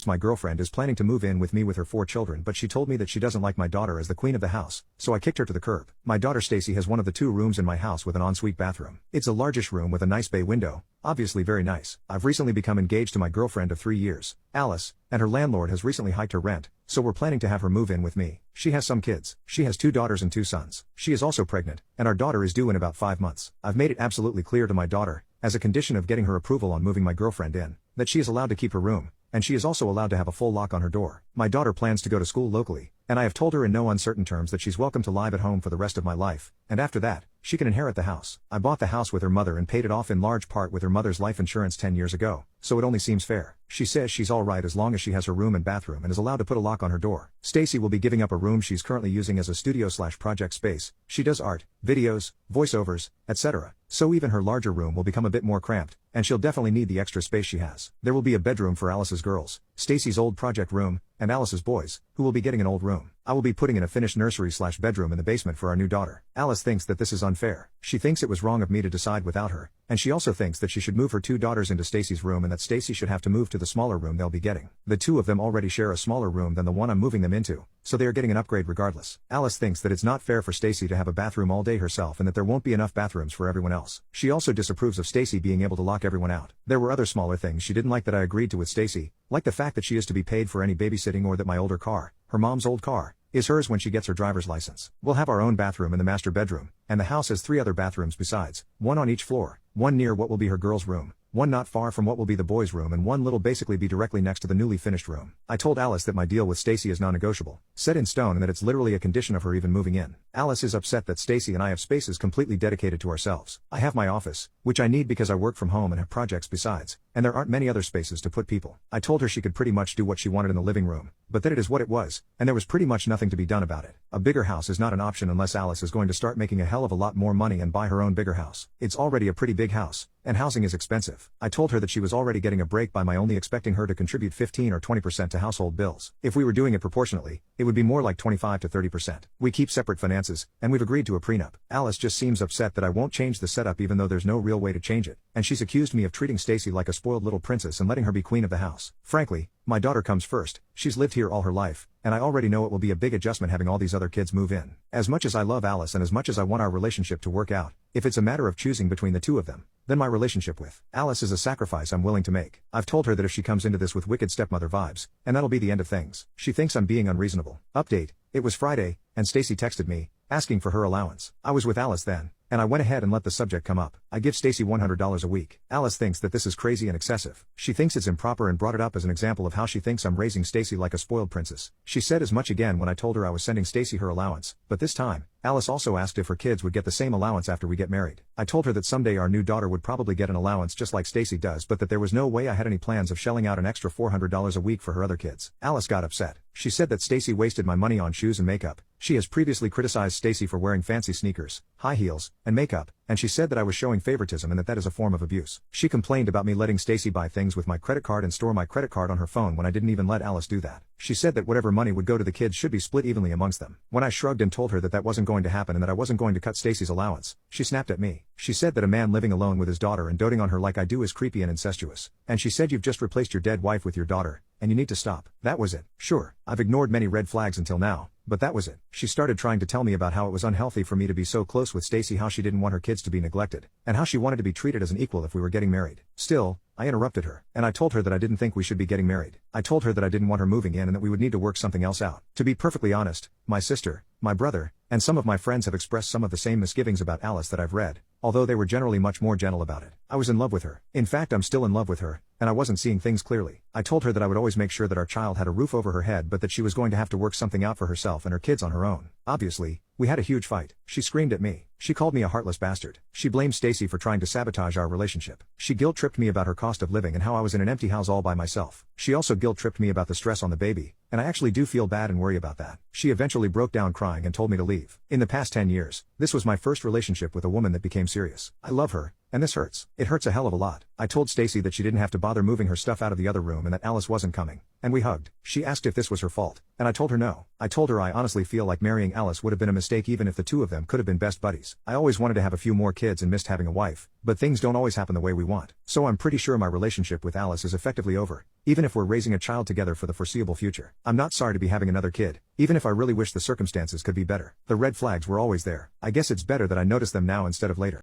My girlfriend is planning to move in with me with her 4 children, but she told me that she doesn't like my daughter as the queen of the house, so I kicked her to the curb. My daughter Stacy has one of the 2 rooms in my house with an ensuite bathroom. It's a largish room with a nice bay window, obviously very nice. I've recently become engaged to my girlfriend of 3 years, Alice, and her landlord has recently hiked her rent, so we're planning to have her move in with me. She has some kids. She has 2 daughters and 2 sons. She is also pregnant, and our daughter is due in about 5 months. I've made it absolutely clear to my daughter, as a condition of getting her approval on moving my girlfriend in, that she is allowed to keep her room, and she is also allowed to have a full lock on her door. My daughter plans to go to school locally, and I have told her in no uncertain terms that she's welcome to live at home for the rest of my life, and after that, she can inherit the house. I bought the house with her mother and paid it off in large part with her mother's life insurance 10 years ago, so it only seems fair. She says she's alright as long as she has her room and bathroom and is allowed to put a lock on her door. Stacy will be giving up a room she's currently using as a studio/project space. She does art, videos, voiceovers, etc., so even her larger room will become a bit more cramped, and she'll definitely need the extra space she has. There will be a bedroom for Alice's girls, Stacy's old project room, and Alice's boys, who will be getting an old room. I will be putting in a finished nursery/bedroom in the basement for our new daughter. Alice thinks that this is unfair. She thinks it was wrong of me to decide without her, and she also thinks that she should move her 2 daughters into Stacy's room and that Stacy should have to move to the smaller room they'll be getting. The 2 of them already share a smaller room than the one I'm moving them into, so they are getting an upgrade regardless. Alice thinks that it's not fair for Stacy to have a bathroom all day herself and that there won't be enough bathrooms for everyone else. She also disapproves of Stacy being able to lock everyone out. There were other smaller things she didn't like that I agreed to with Stacy, like the fact that she is to be paid for any babysitting or that my older car, her mom's old car, is hers when she gets her driver's license. We'll have our own bathroom in the master bedroom, and the house has 3 other bathrooms besides, 1 on each floor, 1 near what will be her girls' room, 1 not far from what will be the boys' room, and 1 little basically be directly next to the newly finished room. I told Alice that my deal with Stacy is non-negotiable, set in stone, and that it's literally a condition of her even moving in. Alice is upset that Stacy and I have spaces completely dedicated to ourselves. I have my office, which I need because I work from home and have projects besides, and there aren't many other spaces to put people. I told her she could pretty much do what she wanted in the living room, but that it is what it was, and there was pretty much nothing to be done about it. A bigger house is not an option unless Alice is going to start making a hell of a lot more money and buy her own bigger house. It's already a pretty big house, and housing is expensive. I told her that she was already getting a break by my only expecting her to contribute 15 or 20% to household bills. If we were doing it proportionately, it would be more like 25 to 30%. We keep separate finances, and we've agreed to a prenup. Alice just seems upset that I won't change the setup even though there's no real way to change it, and she's accused me of treating Stacy like a spoiled little princess and letting her be queen of the house. Frankly, my daughter comes first. She's lived here all her life, and I already know it will be a big adjustment having all these other kids move in. As much as I love Alice and as much as I want our relationship to work out, if it's a matter of choosing between the 2 of them, then my relationship with Alice is a sacrifice I'm willing to make. I've told her that if she comes into this with wicked stepmother vibes, and that'll be the end of things. She thinks I'm being unreasonable. Update: it was Friday, and Stacy texted me, asking for her allowance. I was with Alice then, and I went ahead and let the subject come up. I give Stacy $100 a week. Alice thinks that this is crazy and excessive. She thinks it's improper and brought it up as an example of how she thinks I'm raising Stacy like a spoiled princess. She said as much again when I told her I was sending Stacy her allowance, but this time, Alice also asked if her kids would get the same allowance after we get married. I told her that someday our new daughter would probably get an allowance just like Stacy does, but that there was no way I had any plans of shelling out an extra $400 a week for her other kids. Alice got upset. She said that Stacy wasted my money on shoes and makeup. She has previously criticized Stacy for wearing fancy sneakers, high heels, and makeup, and she said that I was showing favoritism and that is a form of abuse. She complained about me letting Stacy buy things with my credit card and store my credit card on her phone when I didn't even let Alice do that. She said that whatever money would go to the kids should be split evenly amongst them. When I shrugged and told her that that wasn't going to happen and that I wasn't going to cut Stacy's allowance, she snapped at me. She said that a man living alone with his daughter and doting on her like I do is creepy and incestuous. And she said you've just replaced your dead wife with your daughter, and you need to stop. That was it. Sure, I've ignored many red flags until now, but that was it. She started trying to tell me about how it was unhealthy for me to be so close with Stacy, how she didn't want her kids to be neglected, and how she wanted to be treated as an equal if we were getting married. Still, I interrupted her, and I told her that I didn't think we should be getting married. I told her that I didn't want her moving in and that we would need to work something else out. To be perfectly honest, my sister, my brother, and some of my friends have expressed some of the same misgivings about Alice that I've read, although they were generally much more gentle about it. I was in love with her. In fact, I'm still in love with her, and I wasn't seeing things clearly. I told her that I would always make sure that our child had a roof over her head, but that she was going to have to work something out for herself and her kids on her own. Obviously, we had a huge fight. She screamed at me. She called me a heartless bastard. She blamed Stacy for trying to sabotage our relationship. She guilt-tripped me about her cost of living and how I was in an empty house all by myself. She also guilt-tripped me about the stress on the baby, and I actually do feel bad and worry about that. She eventually broke down crying and told me to leave. In the past 10 years, this was my first relationship with a woman that became serious. I love her, And this hurts. It hurts a hell of a lot. I told Stacy that she didn't have to bother moving her stuff out of the other room and that Alice wasn't coming. And we hugged. She asked if this was her fault. And I told her no. I told her I honestly feel like marrying Alice would have been a mistake even if the two of them could have been best buddies. I always wanted to have a few more kids and missed having a wife, but things don't always happen the way we want. So I'm pretty sure my relationship with Alice is effectively over, even if we're raising a child together for the foreseeable future. I'm not sorry to be having another kid, even if I really wish the circumstances could be better. The red flags were always there. I guess it's better that I notice them now instead of later.